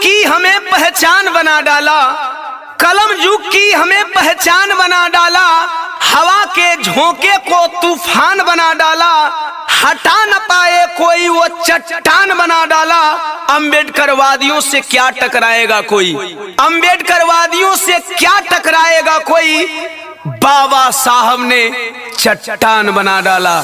की हमें पहचान बना डाला, कलम युग की हमें पहचान बना डाला, हवा के झोंके को तूफान बना डाला, हटा न पाए कोई वो चट्टान बना डाला। अम्बेडकरवादियों से क्या टकराएगा कोई, अम्बेडकरवादियों से क्या टकराएगा कोई, बाबा साहब ने चट्टान बना डाला।